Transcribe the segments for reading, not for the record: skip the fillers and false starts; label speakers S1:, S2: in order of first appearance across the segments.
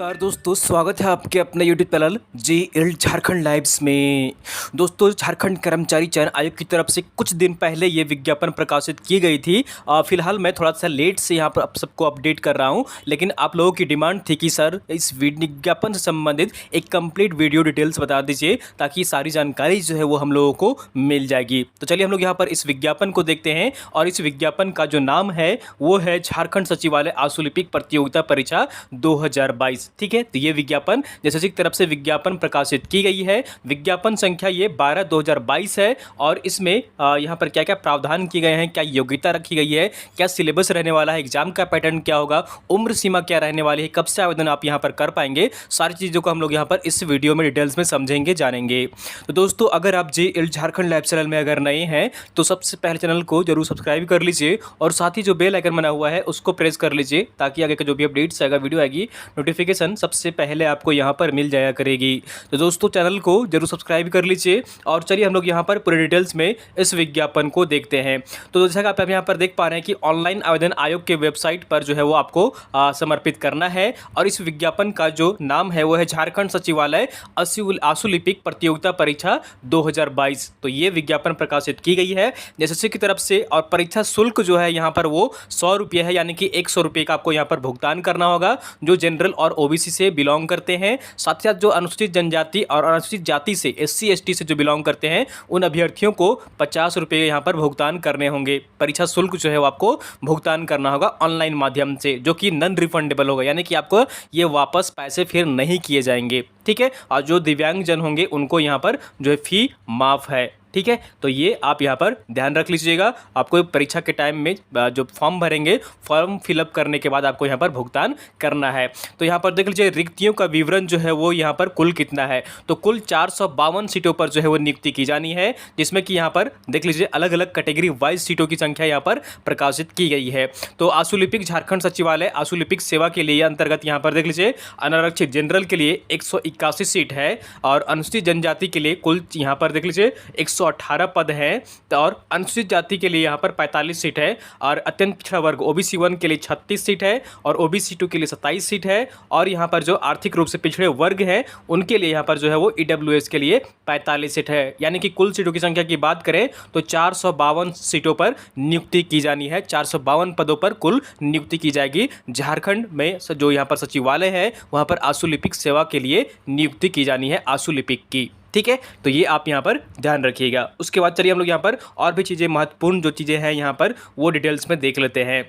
S1: नमस्कार दोस्तों, स्वागत है आपके अपने यूट्यूब चैनल जी झारखंड लाइव्स में। दोस्तों, झारखंड कर्मचारी चयन आयोग की तरफ से कुछ दिन पहले ये विज्ञापन प्रकाशित की गई थी। फिलहाल मैं थोड़ा सा लेट से यहाँ पर आप सबको अपडेट कर रहा हूँ, लेकिन आप लोगों की डिमांड थी कि सर इस विज्ञापन से संबंधित एक कंप्लीट वीडियो डिटेल्स बता दीजिए ताकि सारी जानकारी जो है वो हम लोगों को मिल जाएगी। तो चलिए हम लोग यहाँ पर इस विज्ञापन को देखते हैं। और इस विज्ञापन का जो नाम है वो है झारखंड सचिवालय आशुलिपिक प्रतियोगिता परीक्षा 2022। ठीक है, तो ये विज्ञापन जैसे की तरफ से विज्ञापन प्रकाशित की गई है। विज्ञापन संख्या ये 12/2022 है। और इसमें यहाँ पर क्या क्या प्रावधान किए गए हैं, क्या योग्यता रखी गई है, क्या सिलेबस रहने वाला है, एग्जाम का पैटर्न क्या होगा, उम्र सीमा क्या रहने वाली है, कब से आवेदन आप यहाँ पर कर पाएंगे, सारी चीज़ों को हम लोग यहाँ पर इस वीडियो में डिटेल्स में समझेंगे, जानेंगे। तो दोस्तों, अगर आप जी झारखंड लाइव चैनल में अगर नए हैं तो सबसे पहले चैनल को जरूर सब्सक्राइब कर लीजिए और साथ ही जो बेल आइकन बना हुआ है उसको प्रेस कर लीजिए ताकि आगे का जो भी अपडेट्स आएगा, वीडियो आएगी, नोटिफिकेशन सबसे पहले आपको यहाँ पर मिल जाया करेगी। तो दोस्तों, चैनल को जरूर सब्सक्राइब कर लीजिए और चलिए हम लोग यहाँ पर पूरे डिटेल्स में इस विज्ञापन को देखते हैं। तो जैसा कि आप यहाँ पर देख पा रहे हैं कि ऑनलाइन आवेदन आयोग के वेबसाइट पर जो है वो आपको समर्पित करना है। और इस विज्ञापन का जो नाम है वो है झारखंड सचिवालय आशुलिपिक प्रतियोगिता परीक्षा 2022। तो ये विज्ञापन प्रकाशित की गई है जैसे की तरफ से। और परीक्षा शुल्क जो है यहाँ पर वो 100 रुपये है, यानी कि 100 रुपये का आपको यहाँ पर भुगतान करना होगा जो जनरल और ओबीसी से बिलोंग करते हैं। साथ ही साथ जो अनुसूचित जनजाति और अनुसूचित जाति से SC/ST से जो बिलोंग करते हैं उन अभ्यर्थियों को 50 रुपये यहाँ पर भुगतान करने होंगे। परीक्षा शुल्क जो है वो आपको भुगतान करना होगा ऑनलाइन माध्यम से, जो कि नॉन रिफंडेबल होगा, यानी कि आपको ये वापस पैसे फिर नहीं किए जाएंगे। ठीक है, और जो दिव्यांग जन होंगे उनको यहाँ पर जो है फी माफ़ है। ठीक है, तो ये आप यहाँ पर ध्यान रख लीजिएगा। आपको परीक्षा के टाइम में जो फॉर्म भरेंगे, फॉर्म फिलअप करने के बाद आपको यहाँ पर भुगतान करना है। तो यहाँ पर देख लीजिए रिक्तियों का विवरण जो है वो यहाँ पर कुल कितना है। तो कुल 452 सीटों पर जो है वो नियुक्ति की जानी है, जिसमें कि यहाँ पर देख लीजिए अलग अलग कैटेगरी वाइज सीटों की संख्या यहाँ पर प्रकाशित की गई है। तो आशुलिपिक झारखंड सचिवालय आशुलिपिक सेवा के लिए अंतर्गत यहाँ पर देख लीजिए अनारक्षित जनरल के लिए 181 सीट है और अनुसूचित जनजाति के लिए कुल यहाँ पर देख लीजिए 118 पद हैं। और अनुसूचित जाति के लिए यहाँ पर 45 सीट है और अत्यंत पिछड़ा वर्ग OBC 1 के लिए 36 सीट है और OBC 2 के लिए 27 सीट है। और यहाँ पर जो आर्थिक रूप से पिछड़े वर्ग हैं उनके लिए यहाँ पर जो है वो EWS के लिए 45 सीट है। यानी कि कुल सीटों की संख्या की बात करें तो 452 सीटों पर नियुक्ति की जानी है। 452 पदों पर कुल नियुक्ति की जाएगी। झारखंड में जो यहाँ पर सचिवालय है वहाँ पर आशुलिपिक सेवा के लिए नियुक्ति की जानी है, आशुलिपिक की। ठीक है, तो ये आप यहाँ पर ध्यान रखिएगा। उसके बाद चलिए हम लोग यहाँ पर और भी चीज़ें, महत्वपूर्ण जो चीज़ें हैं यहाँ पर वो डिटेल्स में देख लेते हैं।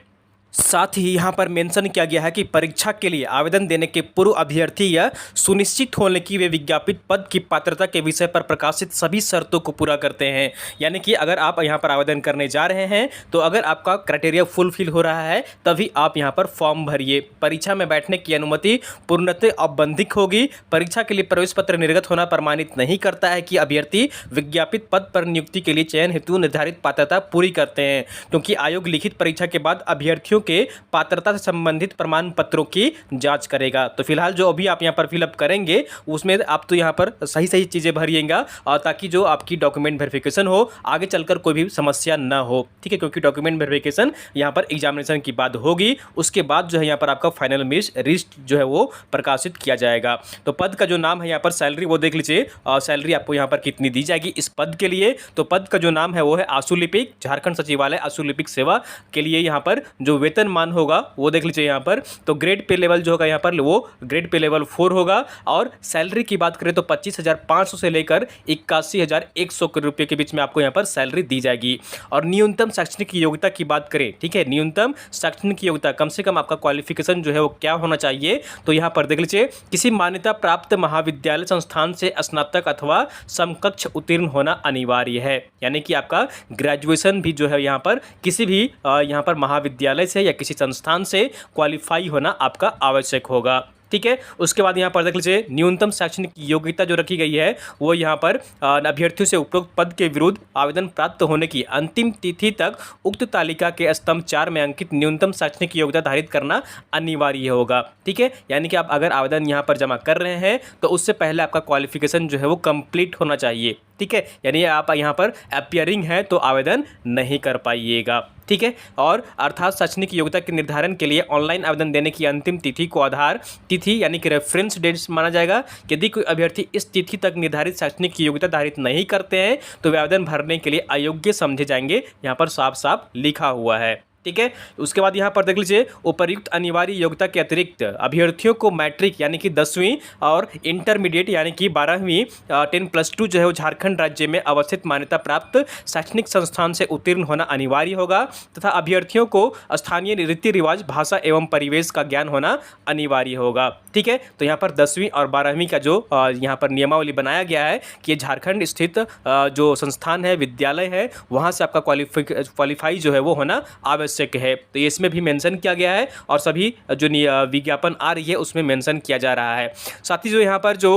S1: साथ ही यहाँ पर मेंशन किया गया है कि परीक्षा के लिए आवेदन देने के पूर्व अभ्यर्थी यह सुनिश्चित होने की वे विज्ञापित पद की पात्रता के विषय पर प्रकाशित सभी शर्तों को पूरा करते हैं। यानी कि अगर आप यहाँ पर आवेदन करने जा रहे हैं तो अगर आपका क्राइटेरिया फुलफिल हो रहा है तभी आप यहाँ पर फॉर्म भरिए। परीक्षा में बैठने की अनुमति पूर्णतः औपबंधिक होगी। परीक्षा के लिए प्रवेश पत्र निर्गत होना प्रमाणित नहीं करता है कि अभ्यर्थी विज्ञापित पद पर नियुक्ति के लिए चयन हेतु निर्धारित पात्रता पूरी करते हैं, क्योंकि आयोग लिखित परीक्षा के बाद अभ्यर्थियों के पात्रता से संबंधित प्रमाण पत्रों की जांच करेगा। तो फिलहाल जो अभी आप यहाँ पर फिलअप करेंगे उसमें आप तो यहाँ पर सही सही चीज़ें भरिएगा और ताकि जो आपकी डॉक्यूमेंट वेरिफिकेशन हो आगे चलकर कोई भी समस्या ना हो। ठीक है, क्योंकि डॉक्यूमेंट वेरिफिकेशन यहाँ पर एग्जामिनेशन की बात होगी, उसके बाद जो है यहाँ पर आपका फाइनल लिस्ट जो है वो प्रकाशित किया जाएगा। तो पद का जो नाम है यहाँ पर सैलरी वो देख लीजिए, सैलरी आपको यहाँ पर कितनी दी जाएगी इस पद के लिए। तो पद का जो नाम है वो है आशुलिपिक झारखंड सचिवालय आशुलिपिक सेवा के लिए। यहाँ पर जो वेतन मान होगा वो देख लीजिए यहाँ पर। तो ग्रेड पे लेवल जो होगा यहाँ पर वो ग्रेड पे लेवल 4 होगा। और सैलरी की बात करें तो 25,500 से लेकर 81,100 रुपये के बीच में आपको यहाँ पर सैलरी दी जाएगी। और न्यूनतम शैक्षणिक योग्यता की बात करें, ठीक है, न्यूनतम शैक्षणिक योग्यता कम से कम आपका क्वालिफिकेशन जो है वो क्या होना चाहिए। तो यहाँ पर देख लीजिए किसी मान्यता प्राप्त महाविद्यालय संस्थान से स्नातक अथवा समकक्ष उत्तीर्ण होना अनिवार्य है। यानी कि आपका ग्रेजुएशन भी जो है यहाँ पर किसी भी यहाँ पर महाविद्यालय से या किसी संस्थान से क्वालिफाई होना आपका आवश्यक होगा। ठीक है, उसके बाद यहाँ पर देख लीजिए न्यूनतम शैक्षणिक योग्यता जो रखी गई है वो यहाँ पर अभ्यर्थियों से उपरोक्त पद के विरुद्ध आवेदन प्राप्त होने की अंतिम तिथि तक उक्त तालिका के स्तंभ 4 में अंकित न्यूनतम शैक्षणिक योग्यता धारित करना अनिवार्य होगा। ठीक है, यानी कि आप अगर आवेदन यहाँ पर जमा कर रहे हैं तो उससे पहले आपका क्वालिफिकेशन जो है वो कंप्लीट होना चाहिए। ठीक है, यानी आप यहाँ पर अपियरिंग है तो आवेदन नहीं कर पाइएगा। ठीक है। और अर्थात शैक्षणिक योग्यता के निर्धारण के लिए ऑनलाइन आवेदन देने की अंतिम तिथि को आधार तिथि यानी कि रेफरेंस डेट माना जाएगा। यदि कोई अभ्यर्थी इस तिथि तक निर्धारित शैक्षणिक योग्यता धारित नहीं करते हैं तो वे आवेदन भरने के लिए अयोग्य समझे जाएंगे। यहाँ पर साफ साफ लिखा हुआ है, ठीक है। उसके बाद यहाँ पर देख लीजिए, उपर्युक्त अनिवार्य योग्यता के अतिरिक्त अभ्यर्थियों को मैट्रिक यानी कि 10वीं और इंटरमीडिएट यानी कि 12वीं 10+2 जो है वो झारखंड राज्य में अवस्थित मान्यता प्राप्त शैक्षणिक संस्थान से उत्तीर्ण होना अनिवार्य होगा तथा अभ्यर्थियों को स्थानीय रीति रिवाज, भाषा एवं परिवेश का ज्ञान होना अनिवार्य होगा, ठीक है। तो यहाँ पर 10वीं और 12वीं का जो यहाँ पर नियमावली बनाया गया है कि झारखंड स्थित जो संस्थान है, विद्यालय है, वहाँ से आपका क्वालिफाई जो है वो होना आवश्यक है। तो ये इसमें भी मेंशन किया गया है और सभी जो विज्ञापन आ रही है उसमें मेंशन किया जा रहा है। साथ ही जो यहाँ पर जो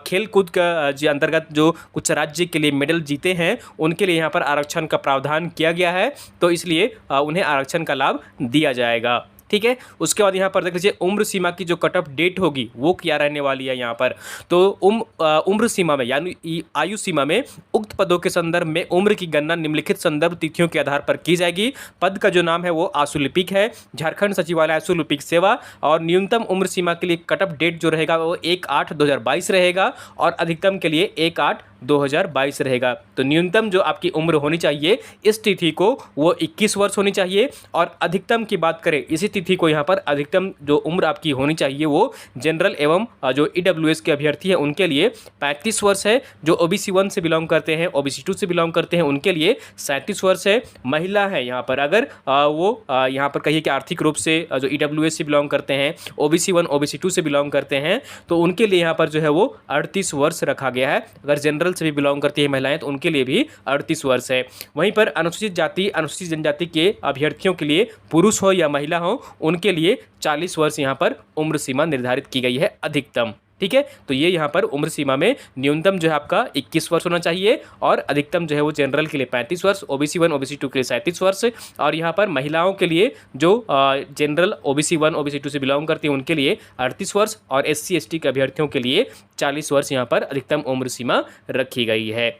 S1: खेल कूद का जो अंतर्गत जो कुछ राज्य के लिए मेडल जीते हैं उनके लिए यहाँ पर आरक्षण का प्रावधान किया गया है, तो इसलिए उन्हें आरक्षण का लाभ दिया जाएगा, ठीक है। उसके बाद यहाँ पर देख लीजिए, उम्र सीमा की जो कट ऑफ डेट होगी वो क्या रहने वाली है यहाँ पर। तो उम्र सीमा में यानी आयु सीमा में उक्त पदों के संदर्भ में उम्र की गणना निम्नलिखित संदर्भ तिथियों के आधार पर की जाएगी। पद का जो नाम है वो आशुलिपिक है, झारखंड सचिवालय आशुलिपिक सेवा, और न्यूनतम उम्र सीमा के लिए कट ऑफ डेट जो रहेगा वो 1/8/2022 रहेगा और अधिकतम के लिए 1/8/2022 रहेगा। तो न्यूनतम जो आपकी उम्र होनी चाहिए इस तिथि को वो 21 वर्ष होनी चाहिए, और अधिकतम की बात करें इसी तिथि को यहाँ पर अधिकतम जो उम्र आपकी होनी चाहिए वो जनरल एवं जो ईडब्ल्यूएस के अभ्यर्थी हैं उनके लिए 35 वर्ष है, जो OBC 1 से बिलोंग करते हैं, OBC 2 से बिलोंग करते हैं उनके लिए 37 वर्ष है। महिला है यहाँ पर अगर वो यहाँ पर कहिए कि आर्थिक रूप से जो ईडब्ल्यूएस से बिलोंग करते हैं, OBC 1 OBC 2 से बिलोंग करते हैं, तो उनके लिए यहाँ पर जो है वो 38 वर्ष रखा गया है। अगर जनरल से भी बिलोंग करती है महिलाएं तो उनके लिए भी 38 वर्ष है। वहीं पर अनुसूचित जाति अनुसूचित जनजाति के अभ्यर्थियों के लिए पुरुष हो या महिला हो उनके लिए 40 वर्ष यहाँ पर उम्र सीमा निर्धारित की गई है अधिकतम, ठीक है। तो ये यहाँ पर उम्र सीमा में न्यूनतम जो है आपका 21 वर्ष होना चाहिए और अधिकतम जो है वो जनरल के लिए 35 वर्ष, OBC 1 OBC 2 के लिए 37 वर्ष, और यहाँ पर महिलाओं के लिए जो जनरल OBC 1 OBC 2 से बिलोंग करती हैं उनके लिए 38 वर्ष, और SC ST के अभ्यर्थियों के लिए 40 वर्ष यहाँ पर अधिकतम उम्र सीमा रखी गई है,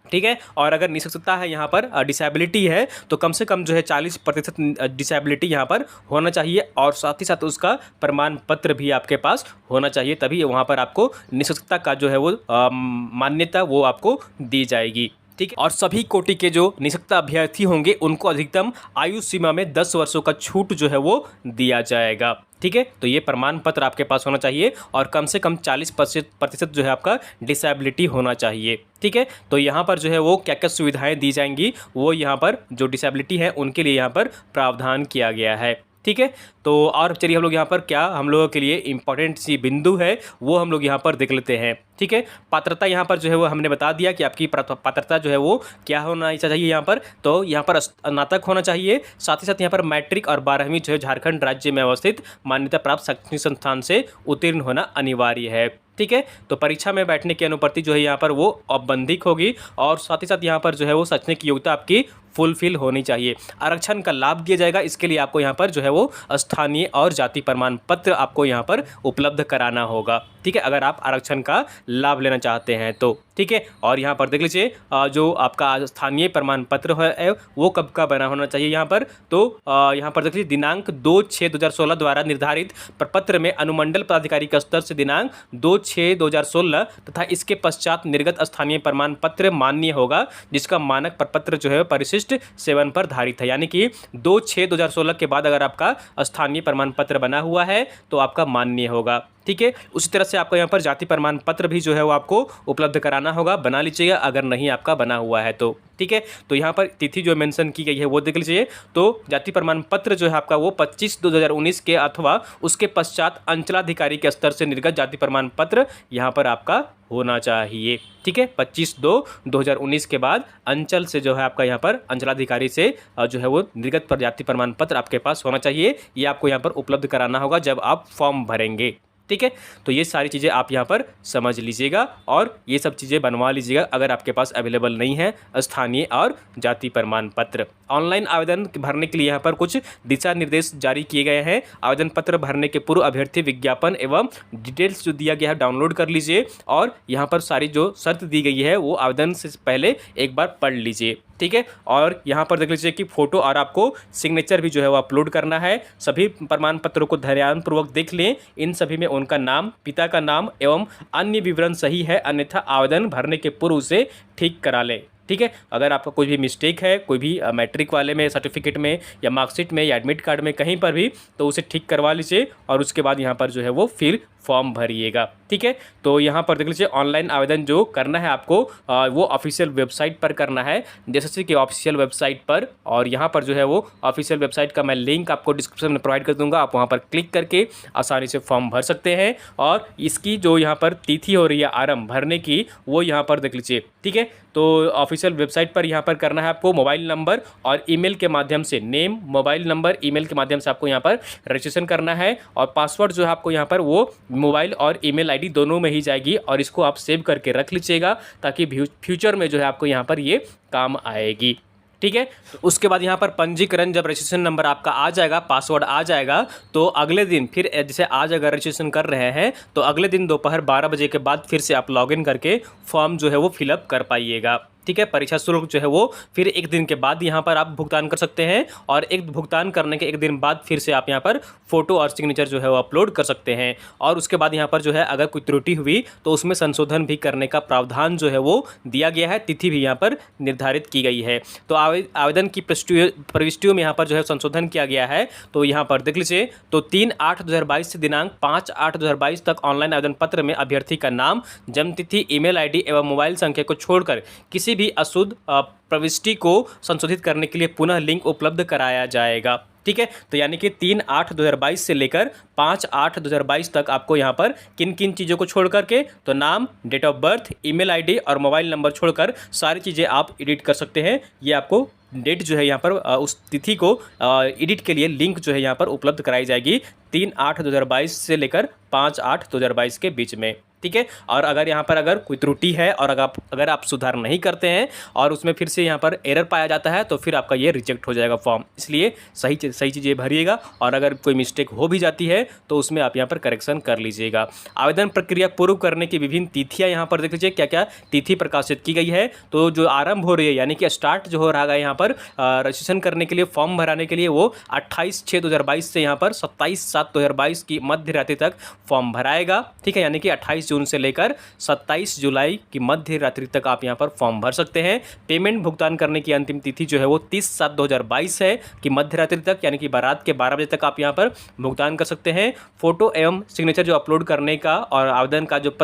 S1: ठीक है। और अगर निःशक्तता है यहाँ पर डिसेबिलिटी है तो कम से कम जो है 40% डिसेबिलिटी यहाँ पर होना चाहिए, और साथ ही साथ उसका प्रमाण पत्र भी आपके पास होना चाहिए, तभी वहाँ पर आपको निःशक्तता का जो है वो मान्यता वो आपको दी जाएगी, ठीक है। और सभी कोटि के जो निःशक्त अभ्यर्थी होंगे उनको अधिकतम आयु सीमा में 10 वर्षों का छूट जो है वो दिया जाएगा, ठीक है। तो ये प्रमाण पत्र आपके पास होना चाहिए और कम से कम 40% जो है आपका डिसेबिलिटी होना चाहिए, ठीक है। तो यहाँ पर जो है वो क्या क्या सुविधाएं दी जाएंगी वो यहाँ पर जो डिसेबिलिटी है उनके लिए यहाँ पर प्रावधान किया गया है, ठीक है। तो और चलिए हम लोग यहाँ पर क्या हम लोगों के लिए इंपॉर्टेंट सी बिंदु है वो हम लोग यहाँ पर देख लेते हैं, ठीक है। पात्रता यहाँ पर जो है वो हमने बता दिया कि आपकी पात्रता जो है वो क्या होना चाहिए यहाँ पर, तो यहाँ पर स्नातक होना चाहिए, साथ ही साथ यहाँ पर मैट्रिक और 12वीं जो है झारखंड राज्य में अवस्थित मान्यता प्राप्त शैक्षणिक संस्थान से उत्तीर्ण होना अनिवार्य है, ठीक है। तो परीक्षा में बैठने की अनुपस्थिति जो है यहाँ पर वो औपबंधिक होगी, और साथ ही साथ यहाँ पर जो है वो शैक्षणिक योग्यता आपकी फुलफिल होनी चाहिए। आरक्षण का लाभ दिया जाएगा, इसके लिए आपको यहाँ पर जो है वो स्थानीय और जाति प्रमाण पत्र आपको यहाँ पर उपलब्ध कराना होगा, ठीक है, अगर आप आरक्षण का लाभ लेना चाहते हैं तो, ठीक है। और यहाँ पर देख लीजिए जो आपका स्थानीय प्रमाण पत्र है वो कब का बना होना चाहिए यहाँ पर, तो यहाँ पर देख लीजिए दिनांक 2/6/2016 द्वारा निर्धारित प्रपत्र में अनुमंडल पदाधिकारी के स्तर से दिनांक 2/6/2016 तथा इसके पश्चात निर्गत स्थानीय प्रमाण पत्र मान्य होगा, जिसका मानक प्रपत्र जो है परिशिष्ट 7 पर धारित है। यानी कि 2/6/2016 के बाद अगर आपका स्थानीय प्रमाण पत्र बना हुआ है तो आपका मान्य होगा, ठीक है। उसी तरह से आपको यहाँ पर जाति प्रमाण पत्र भी जो है वो आपको उपलब्ध कराना होगा, बना लीजिएगा अगर नहीं आपका बना हुआ है तो, ठीक है। तो यहाँ पर तिथि जो मेंशन की गई है वो देख लीजिए, तो जाति प्रमाण पत्र जो है आपका वो 25/2/2019 के अथवा उसके पश्चात अंचलाधिकारी के स्तर से निर्गत जाति प्रमाण पत्र यहाँ पर आपका होना चाहिए, ठीक है। 25/2/2019 के बाद अंचल से जो है आपका यहाँ पर अंचलाधिकारी से जो है वो निर्गत जाति प्रमाण पत्र आपके पास होना चाहिए, ये आपको यहाँ पर उपलब्ध कराना होगा जब आप फॉर्म भरेंगे, ठीक है। तो ये सारी चीज़ें आप यहाँ पर समझ लीजिएगा और ये सब चीज़ें बनवा लीजिएगा अगर आपके पास अवेलेबल नहीं है स्थानीय और जाति प्रमाण पत्र। ऑनलाइन आवेदन भरने के लिए यहाँ पर कुछ दिशा निर्देश जारी किए गए हैं। आवेदन पत्र भरने के पूर्व अभ्यर्थी विज्ञापन एवं डिटेल्स जो दिया गया है डाउनलोड कर लीजिए, और यहाँ पर सारी जो शर्त दी गई है वो आवेदन से पहले एक बार पढ़ लीजिए, ठीक है। और यहाँ पर देख लीजिए कि फ़ोटो और आपको सिग्नेचर भी जो है वो अपलोड करना है। सभी प्रमाण पत्रों को ध्यानपूर्वक देख लें, इन सभी में उनका नाम, पिता का नाम एवं अन्य विवरण सही है, अन्यथा आवेदन भरने के पूर्व उसे ठीक करा लें। ठीक है। अगर आपका कोई भी मिस्टेक है, कोई भी मैट्रिक वाले में, सर्टिफिकेट में या मार्कशीट में या एडमिट कार्ड में कहीं पर भी, तो उसे ठीक करवा लीजिए और उसके बाद यहाँ पर जो है वो फिर फॉर्म भरिएगा। ठीक है। तो यहाँ पर देख लीजिए ऑनलाइन आवेदन जो करना है आपको वो ऑफिशियल वेबसाइट पर करना है, जैसे कि ऑफिशियल वेबसाइट पर। और यहाँ पर जो है वो ऑफिशियल वेबसाइट का मैं लिंक आपको डिस्क्रिप्शन में प्रोवाइड कर दूंगा, आप वहाँ पर क्लिक करके आसानी से फॉर्म भर सकते हैं। और इसकी जो यहाँ पर तिथि हो रही है आरंभ भरने की, वो यहाँ पर देख लीजिए। ठीक है। तो ऑफिशियल वेबसाइट पर यहाँ पर करना है आपको मोबाइल नंबर और ईमेल के माध्यम से, नेम, मोबाइल नंबर, ईमेल के माध्यम से आपको यहाँ पर रजिस्ट्रेशन करना है। और पासवर्ड जो है आपको यहाँ पर वो मोबाइल और ईमेल आईडी दोनों में ही जाएगी, और इसको आप सेव करके रख लीजिएगा ताकि फ्यूचर में जो है आपको यहाँ पर ये काम आएगी। ठीक है। तो उसके बाद यहाँ पर पंजीकरण, जब रजिस्ट्रेशन नंबर आपका आ जाएगा, पासवर्ड आ जाएगा, तो अगले दिन फिर जैसे आज अगर रजिस्ट्रेशन कर रहे हैं तो अगले दिन दोपहर 12 बजे के बाद फिर से आप लॉगिन करके फॉर्म जो है वो फिलअप कर पाइएगा। ठीक है। परीक्षा शुल्क जो है वो फिर एक दिन के बाद यहाँ पर आप भुगतान कर सकते हैं, और एक भुगतान करने के एक दिन बाद फिर से आप यहाँ पर फोटो और सिग्नेचर जो है वो अपलोड कर सकते हैं। और उसके बाद यहाँ पर जो है अगर कोई त्रुटि हुई तो उसमें संशोधन भी करने का प्रावधान जो है वो दिया गया है, तिथि भी यहाँ पर निर्धारित की गई है। तो आवेदन की प्रविष्टियों में यहाँ पर जो है संशोधन किया गया है। तो यहाँ पर देख लीजिए, तो 3/8/2022 से दिनांक 5/8/2022 तक ऑनलाइन आवेदन पत्र में अभ्यर्थी का नाम, जन्मतिथि, ईमेल आईडी एवं मोबाइल संख्या को छोड़कर किसी भी अशुद्ध प्रविष्टि को संशोधित करने के लिए पुनः लिंक उपलब्ध कराया जाएगा। ठीक है। तो यानी कि 3/8/2022 से लेकर 5/8/2022 तक आपको यहाँ पर किन किन चीज़ों को छोड़ करके, तो नाम, date of birth, email ID और मोबाइल नंबर छोड़कर सारी चीज़ें आप एडिट कर सकते हैं। ये आपको डेट जो है यहाँ पर उस तिथि को एडिट के लिए लिंक जो है यहाँ पर उपलब्ध कराई जाएगी 3/8/2022 से लेकर 5/8/2022 के बीच में। ठीक है। और अगर यहाँ पर अगर कोई त्रुटि है और अगर आप सुधार नहीं करते हैं और उसमें फिर से यहाँ पर एरर पाया जाता है तो फिर आपका ये रिजेक्ट हो जाएगा फॉर्म। इसलिए सही चीज़ें भरिएगा, और अगर कोई मिस्टेक हो भी जाती है तो उसमें आप यहाँ पर करेक्शन कर लीजिएगा। आवेदन प्रक्रिया पूर्व करने की विभिन्न तिथियाँ यहाँ पर देख लीजिए, क्या क्या तिथि प्रकाशित की गई है। तो जो आरंभ हो रही है, यानी कि स्टार्ट जो हो रहा है यहाँ पर रजिस्ट्रेशन करने के लिए, फॉर्म भराने के लिए, वो 28/6/2022 से यहाँ पर 27/7/2022 की मध्य रात्रि तक फॉर्म भराएगा। ठीक है। यानी कि 28 जून से लेकर 27 जुलाई की मध्य रात्रि तक आप यहां पर फॉर्म भर सकते हैं। पेमेंट भुगतान करने की अंतिम तिथि जो है वो 30/7/2022 है कि मध्य रात्रि तक, यानी कि रात के 12 बजे तक आप यहां पर भुगतान कर सकते हैं। फोटो एवं सिग्नेचर जो अपलोड करने का और आवेदन का जो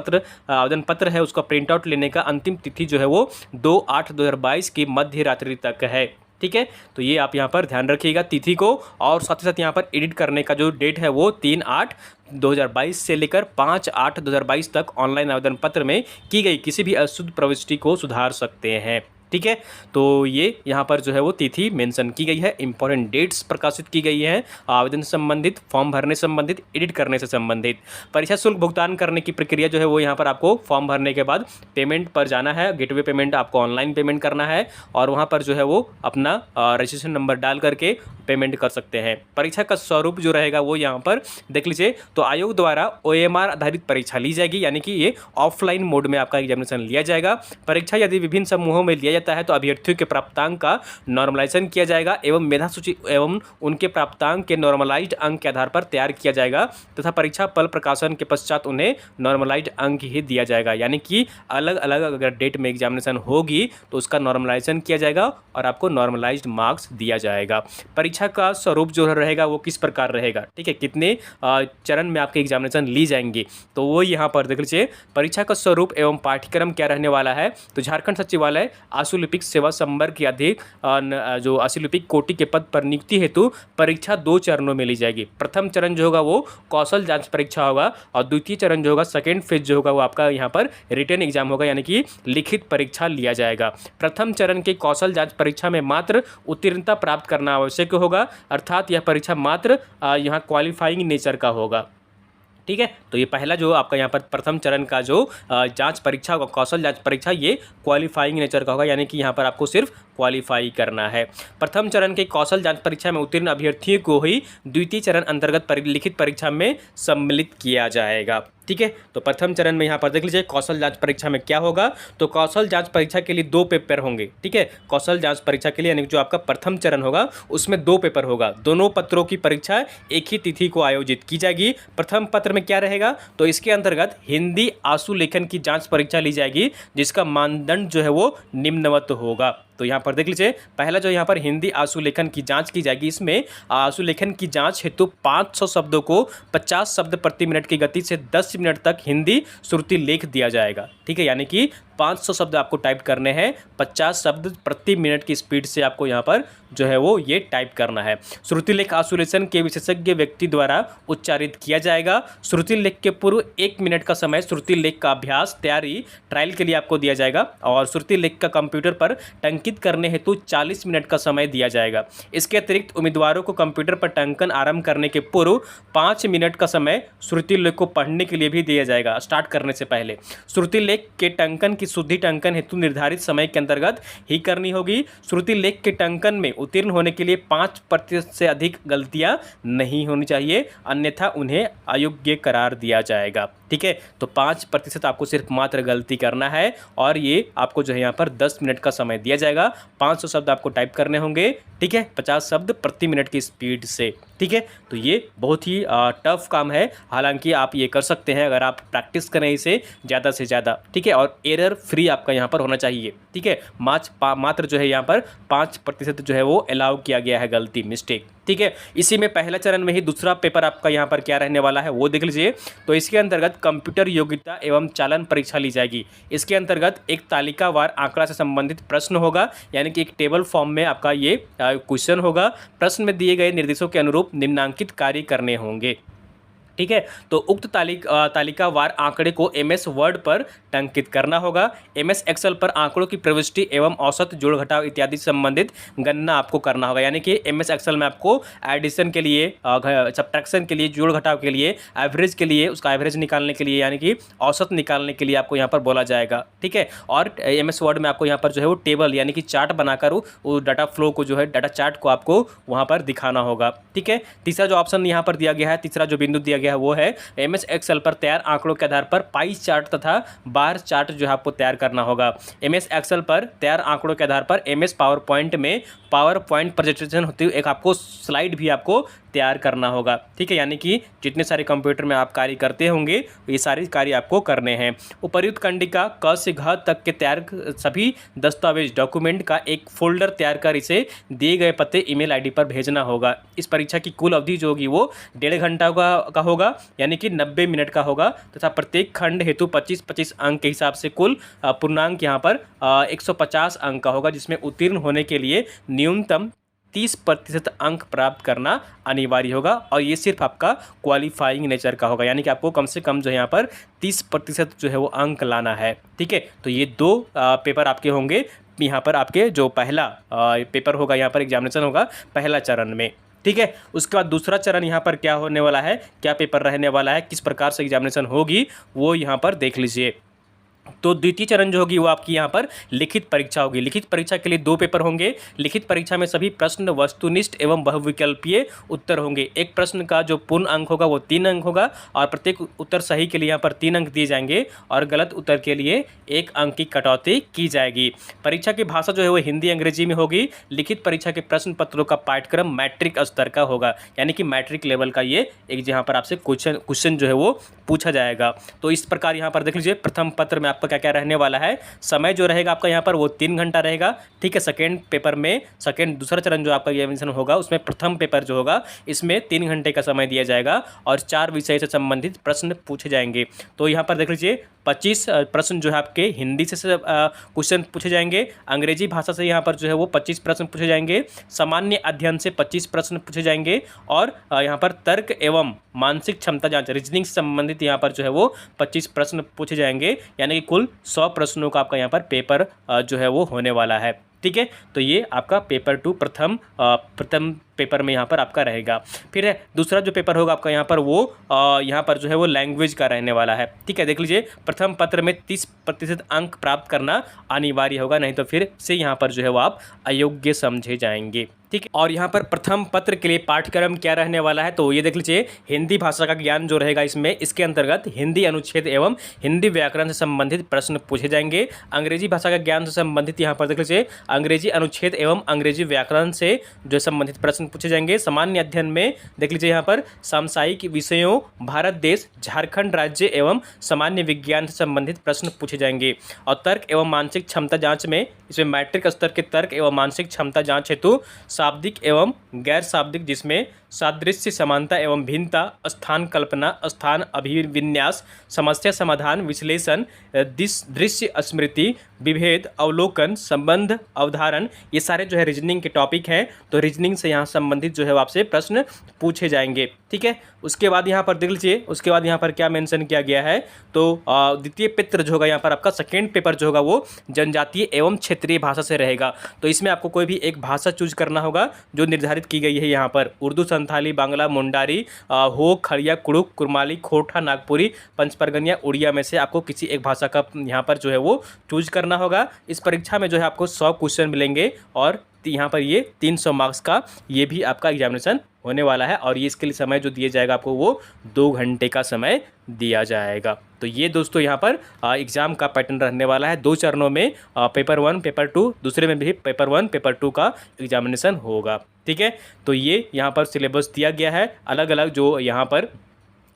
S1: आवेदन पत्र है उसका प्रिंट आउट लेने का अंतिम तिथि जो है वो 2/8/2022 की मध्य रात्रि तक है। ठीक है। तो ये आप यहाँ पर ध्यान रखिएगा तिथि को, और साथ ही साथ यहाँ पर एडिट करने का जो डेट है वो 3/8/2022 से लेकर 5/8/2022 तक ऑनलाइन आवेदन पत्र में की गई किसी भी अशुद्ध प्रविष्टि को सुधार सकते हैं। ठीक है। तो ये यहाँ पर जो है वो तिथि मेंशन की गई है, इंपॉर्टेंट डेट्स प्रकाशित की गई हैं, आवेदन से संबंधित, फॉर्म भरने से संबंधित, एडिट करने से संबंधित। परीक्षा शुल्क भुगतान करने की प्रक्रिया जो है वो यहाँ पर आपको फॉर्म भरने के बाद पेमेंट पर जाना है, गेटवे पेमेंट आपको ऑनलाइन पेमेंट करना है, और वहाँ पर जो है वो अपना रजिस्ट्रेशन नंबर डाल करके पेमेंट कर सकते हैं। परीक्षा का स्वरूप जो रहेगा वो यहाँ पर देख लीजिए। तो आयोग द्वारा OMR आधारित परीक्षा ली जाएगी, यानी कि ये ऑफलाइन मोड में आपका एग्जामिनेशन लिया जाएगा। परीक्षा यदि विभिन्न समूहों में लिया जाता है तो अभ्यर्थियों के प्राप्तांक का नॉर्मलाइजेशन किया जाएगा एवं मेधा सूची एवं उनके प्राप्तांक के नॉर्मलाइज्ड अंक के आधार पर तैयार किया जाएगा, तथा परीक्षा फल प्रकाशन के पश्चात उन्हें नॉर्मलाइज्ड अंक ही दिया जाएगा। यानी कि अलग अलग अगर डेट में एग्जामिनेशन होगी तो उसका नॉर्मलाइजेशन किया जाएगा और आपको नॉर्मलाइज्ड मार्क्स दिया जाएगा। परीक्षा का स्वरूप जो रहेगा वो किस प्रकार रहेगा, ठीक है, कितने चरण में आपके एग्जामिनेशन ली जाएंगी, तो वो यहाँ पर देख लीजिए। परीक्षा का स्वरूप एवं पाठ्यक्रम क्या रहने वाला है, तो झारखंड सचिवालय आशुलिपिक सेवा संवर्ग के अधिक जो आशुलिपिक कोटि के पद पर नियुक्ति हेतु परीक्षा 2 चरणों में ली जाएगी। प्रथम चरण जो होगा वो कौशल जांच परीक्षा होगा, और द्वितीय चरण जो होगा, सेकेंड फेज जो होगा वो आपका यहाँ पर रिटन एग्जाम होगा, यानी कि लिखित परीक्षा लिया जाएगा। प्रथम चरण के कौशल जांच परीक्षा में मात्र उत्तीर्णता प्राप्त करना आवश्यक होगा, अर्थात यह परीक्षा मात्र यहाँ क्वालिफाइंग नेचर का होगा। ठीक है, तो ये पहला जो आपका यहाँ पर प्रथम चरण का जो जांच परीक्षा होगा, कौशल जांच परीक्षा, ये क्वालिफाइंग नेचर का होगा, यानी कि यहाँ पर आपको सिर्फ क्वालिफाई करना है। प्रथम चरण के कौशल जांच परीक्षा में उत्तीर्ण अभ्यर्थियों को ही द्वितीय चरण अंतर्गत लिखित परीक्षा में सम्मिलित किया जाएगा। ठीक है। तो प्रथम चरण में यहाँ पर देख लीजिए कौशल जांच परीक्षा में क्या होगा। तो कौशल जांच परीक्षा के लिए 2 पेपर होंगे। ठीक है, कौशल जांच परीक्षा के लिए यानी जो आपका प्रथम चरण होगा उसमें 2 पेपर होगा। दोनों पत्रों की परीक्षा एक ही तिथि को आयोजित की जाएगी। प्रथम पत्र में क्या रहेगा, तो इसके अंतर्गत हिंदी आशु लेखन की जांच परीक्षा ली जाएगी, जिसका मानदंड जो है वो निम्नवत होगा। तो यहाँ पर देख लीजिए पहला जो यहाँ पर हिंदी आशु लेखन की जांच की जाएगी, इसमें आशु लेखन की जांच हेतु 500 शब्दों को 50 शब्द प्रति मिनट की गति से 10 मिनट तक हिंदी श्रुति लेख दिया जाएगा। ठीक है, यानी कि 500 शब्द आपको टाइप करने हैं, 50 शब्द प्रति मिनट की स्पीड से आपको यहाँ पर जो है वो ये टाइप करना है। श्रुति लेख आशुलेशन के विशेषज्ञ व्यक्ति द्वारा उच्चारित किया जाएगा। श्रुति लेख के पूर्व 1 मिनट का समय श्रुति लेख का अभ्यास तैयारी ट्रायल के लिए आपको दिया जाएगा और श्रुति लेख का कंप्यूटर पर टंकित करने हेतु 40 मिनट का समय दिया जाएगा। इसके अतिरिक्त उम्मीदवारों को कंप्यूटर पर टंकन आरंभ करने के पूर्व 5 मिनट का समय श्रुति लेख को पढ़ने के लिए भी दिया जाएगा स्टार्ट करने से पहले। श्रुति लेख के टंकन की शुद्धि टंकन हेतु निर्धारित समय के अंतर्गत ही करनी होगी। श्रुति लेख के टंकन में उत्तीर्ण होने के लिए 5% से अधिक गलतियां नहीं होनी चाहिए, अन्यथा उन्हें अयोग्य करार दिया जाएगा। ठीक है, तो 5% आपको सिर्फ मात्र गलती करना है और ये आपको जो है यहाँ पर 10 मिनट का समय दिया जाएगा। 500 शब्द आपको टाइप करने होंगे। ठीक है, 50 शब्द प्रति मिनट की स्पीड से। ठीक है, तो ये बहुत ही टफ काम है, हालांकि आप ये कर सकते हैं अगर आप प्रैक्टिस करें इसे ज़्यादा से ज़्यादा। ठीक है, और एरर फ्री आपका यहाँ पर होना चाहिए। ठीक है, मात्र जो है यहाँ पर 5% जो है वो अलाउ किया गया है गलती, मिस्टेक। ठीक है, इसी में पहला चरण में ही दूसरा पेपर आपका यहाँ पर क्या रहने वाला है वो देख लीजिए। तो इसके अंतर्गत कंप्यूटर योग्यता एवं चालन परीक्षा ली जाएगी। इसके अंतर्गत एक तालिकावार आंकड़ा से संबंधित प्रश्न होगा, यानी कि एक टेबल फॉर्म में आपका ये क्वेश्चन होगा। प्रश्न में दिए गए निर्देशों के अनुरूप निम्नांकित कार्य करने होंगे। ठीक है, तो उक्त तालिकावार आंकड़े को MS वर्ड पर टंकित करना होगा। MS एक्सेल पर आंकड़ों की प्रविष्टि एवं औसत जोड़ घटाव इत्यादि संबंधित गणना आपको करना होगा, यानी कि MS एक्सेल में आपको एडिशन के लिए, सब्ट्रैक्शन के लिए, जोड़ घटाव के लिए, एवरेज के लिए, उसका एवरेज निकालने के लिए यानी कि औसत निकालने के लिए आपको यहाँ पर बोला जाएगा। ठीक है, और MS वर्ड में आपको यहाँ पर जो है वो टेबल यानी कि चार्ट बनाकर वो डाटा फ्लो को जो है डाटा चार्ट को आपको वहाँ पर दिखाना होगा। ठीक है, तीसरा जो ऑप्शन यहाँ पर दिया गया है, तीसरा जो बिंदु दिया गया है वो है MS एक्सेल पर तैयार आंकड़ों के आधार पर पाई चार्ट तथा बार चार्ट जो है आपको तैयार करना होगा। MS एक्सेल पर तैयार आंकड़ों के आधार पर MS पावर पॉइंट में पावर पॉइंट प्रेजेंटेशन होती है, एक आपको स्लाइड भी आपको तैयार करना होगा। ठीक है, यानी कि जितने सारे कंप्यूटर में आप कार्य करते होंगे ये सारे कार्य आपको करने हैं। उपर्युक्त कंडिका क से घ तक के तैयार सभी दस्तावेज डॉक्यूमेंट का एक फोल्डर तैयार कर इसे दिए गए पते ईमेल आईडी पर भेजना होगा। इस परीक्षा की कुल अवधि जो होगी वो 1.5 घंटा का होगा, यानी कि 90 मिनट का होगा तथा प्रत्येक खंड हेतु 25-25 अंक के हिसाब से कुल पूर्णांक यहाँ पर 150 अंक का होगा, जिसमें उत्तीर्ण होने के लिए न्यूनतम 30% अंक प्राप्त करना अनिवार्य होगा और ये सिर्फ आपका क्वालिफाइंग नेचर का होगा, यानी कि आपको कम से कम जो है यहाँ पर 30% जो है वो अंक लाना है। ठीक है, तो ये 2 पेपर आपके होंगे यहाँ पर, आपके जो पहला पेपर होगा यहाँ पर एग्जामिनेशन होगा पहला चरण में। ठीक है, उसके बाद दूसरा चरण यहाँ पर क्या होने वाला है, क्या पेपर रहने वाला है, किस प्रकार से एग्जामिनेशन होगी वो यहाँ पर देख लीजिए। तो द्वितीय चरण जो होगी वो आपकी यहाँ पर लिखित परीक्षा होगी। लिखित परीक्षा के लिए 2 पेपर होंगे। लिखित परीक्षा में सभी प्रश्न वस्तुनिष्ठ एवं बहुविकल्पीय उत्तर होंगे। एक प्रश्न का जो पूर्ण अंक होगा वो 3 अंक होगा और प्रत्येक उत्तर सही के लिए यहाँ पर 3 अंक दिए जाएंगे और गलत उत्तर के लिए 1 अंक की कटौती की जाएगी। परीक्षा की भाषा जो है वो हिंदी अंग्रेजी में होगी। लिखित परीक्षा के प्रश्न पत्रों का पाठ्यक्रम मैट्रिक स्तर का होगा, यानी कि मैट्रिक लेवल का ये एक यहाँ पर आपसे क्वेश्चन जो है वो पूछा जाएगा। तो इस प्रकार यहाँ पर देख लीजिए प्रथम पत्र में आपका क्या क्या रहने वाला है। समय जो रहेगा आपका यहाँ पर वो 3 घंटा रहेगा। ठीक है, सेकेंड पेपर में दूसरा चरण जो आपका एग्जामिनेशन होगा उसमें प्रथम पेपर जो होगा इसमें 3 घंटे का समय दिया जाएगा और 4 विषय से संबंधित प्रश्न पूछे जाएंगे। तो यहाँ पर देख लीजिए 25 प्रश्न जो है आपके हिंदी से क्वेश्चन पूछे जाएंगे। अंग्रेजी भाषा से यहाँ पर जो है वो 25 प्रश्न पूछे जाएंगे। सामान्य अध्ययन से 25 प्रश्न पूछे जाएंगे और यहाँ पर तर्क एवं मानसिक क्षमता जांच रीजनिंग से संबंधित यहाँ पर जो है वो 25 प्रश्न पूछे जाएंगे, यानी कि कुल 100 प्रश्नों का आपका यहाँ पर पेपर जो है वो होने वाला है। ठीक है, तो ये आपका पेपर 2 प्रथम पेपर में यहाँ पर आपका रहेगा। फिर है दूसरा जो पेपर होगा आपका यहाँ पर वो यहाँ पर जो है वो लैंग्वेज का रहने वाला है। ठीक है, देख लीजिए प्रथम पत्र में 30% अंक प्राप्त करना अनिवार्य होगा, नहीं तो फिर से यहाँ पर जो है वो आप अयोग्य समझे जाएंगे। ठीक है, और यहाँ पर प्रथम पत्र के लिए पाठ्यक्रम क्या रहने वाला है, तो ये देख लीजिए हिंदी भाषा का ज्ञान जो रहेगा इसमें, इसके अंतर्गत हिंदी अनुच्छेद एवं हिंदी व्याकरण से संबंधित प्रश्न पूछे जाएंगे। अंग्रेजी भाषा का ज्ञान से संबंधित यहाँ पर देख लीजिए अंग्रेजी अनुच्छेद एवं अंग्रेजी व्याकरण से जो संबंधित प्रश्न पूछे जाएंगे। सामान्य अध्ययन में देख लीजिए यहाँ पर सामसायिक विषयों, भारत देश, झारखंड राज्य एवं सामान्य विज्ञान से संबंधित प्रश्न पूछे जाएंगे। और तर्क एवं मानसिक क्षमता जाँच में इसमें मैट्रिक स्तर के तर्क एवं मानसिक क्षमता जाँच हेतु शाब्दिक एवं गैर शाब्दिक, जिसमें सादृश्य, समानता एवं भिन्नता, स्थान कल्पना, स्थान अभिविन्यास, समस्या समाधान, विश्लेषण, दृश्य स्मृति, विभेद, अवलोकन, संबंध, अवधारण, ये सारे जो है रीजनिंग के टॉपिक हैं। तो रीजनिंग से यहाँ संबंधित जो है आपसे प्रश्न पूछे जाएंगे। ठीक है, उसके बाद यहाँ पर देख लीजिए, उसके बाद यहाँ पर क्या मेंशन किया गया है, तो द्वितीय पेपर जो होगा यहाँ पर आपका सेकेंड पेपर जो होगा वो जनजातीय एवं क्षेत्रीय भाषा से रहेगा। तो इसमें आपको कोई भी एक भाषा चूज करना होगा जो निर्धारित की गई है यहाँ पर, उर्दू, संथाली, बांग्ला, मुंडारी, हो, खड़िया, कुड़ुक, कुरमाली, खोटा, नागपुरी, पंचपरगनिया, उड़िया में से आपको किसी एक भाषा का यहाँ पर जो है वो चूज करना होगा। इस परीक्षा में जो है आपको 100 क्वेश्चन मिलेंगे और यहाँ पर ये 300 मार्क्स का ये भी आपका एग्जामिनेशन होने वाला है। और ये इसके लिए समय जो दिया जाएगा आपको वो 2 घंटे का समय दिया जाएगा। तो ये दोस्तों यहाँ पर एग्ज़ाम का पैटर्न रहने वाला है। 2 चरणों में पेपर 1, पेपर 2, दूसरे में भी पेपर 1, पेपर 2 का एग्जामिनेशन होगा। ठीक है, तो ये यहाँ पर सिलेबस दिया गया है, अलग अलग जो यहाँ पर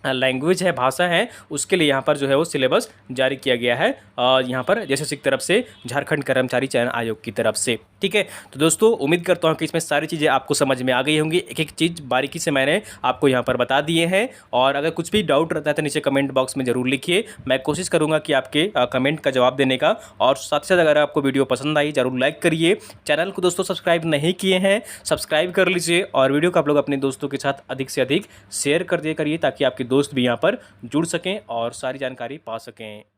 S1: लैंग्वेज है, भाषा है, उसके लिए यहाँ पर जो है वो सिलेबस जारी किया गया है यहाँ पर एसएससी की तरफ से, झारखंड कर्मचारी चयन आयोग की तरफ से। ठीक है, तो दोस्तों उम्मीद करता हूँ कि इसमें सारी चीज़ें आपको समझ में आ गई होंगी। एक एक चीज़ बारीकी से मैंने आपको यहाँ पर बता दिए हैं। और अगर कुछ भी डाउट रहता है तो नीचे कमेंट बॉक्स में ज़रूर लिखिए, मैं कोशिश करूँगा कि आपके कमेंट का जवाब देने का। और साथ ही साथ अगर आपको वीडियो पसंद आई ज़रूर लाइक करिए। चैनल को दोस्तों सब्सक्राइब नहीं किए हैं, सब्सक्राइब कर लीजिए और वीडियो को आप लोग अपने दोस्तों के साथ अधिक से अधिक शेयर कर दिया करिए, ताकि आपके दोस्त भी यहाँ पर जुड़ सकें और सारी जानकारी पा सकें।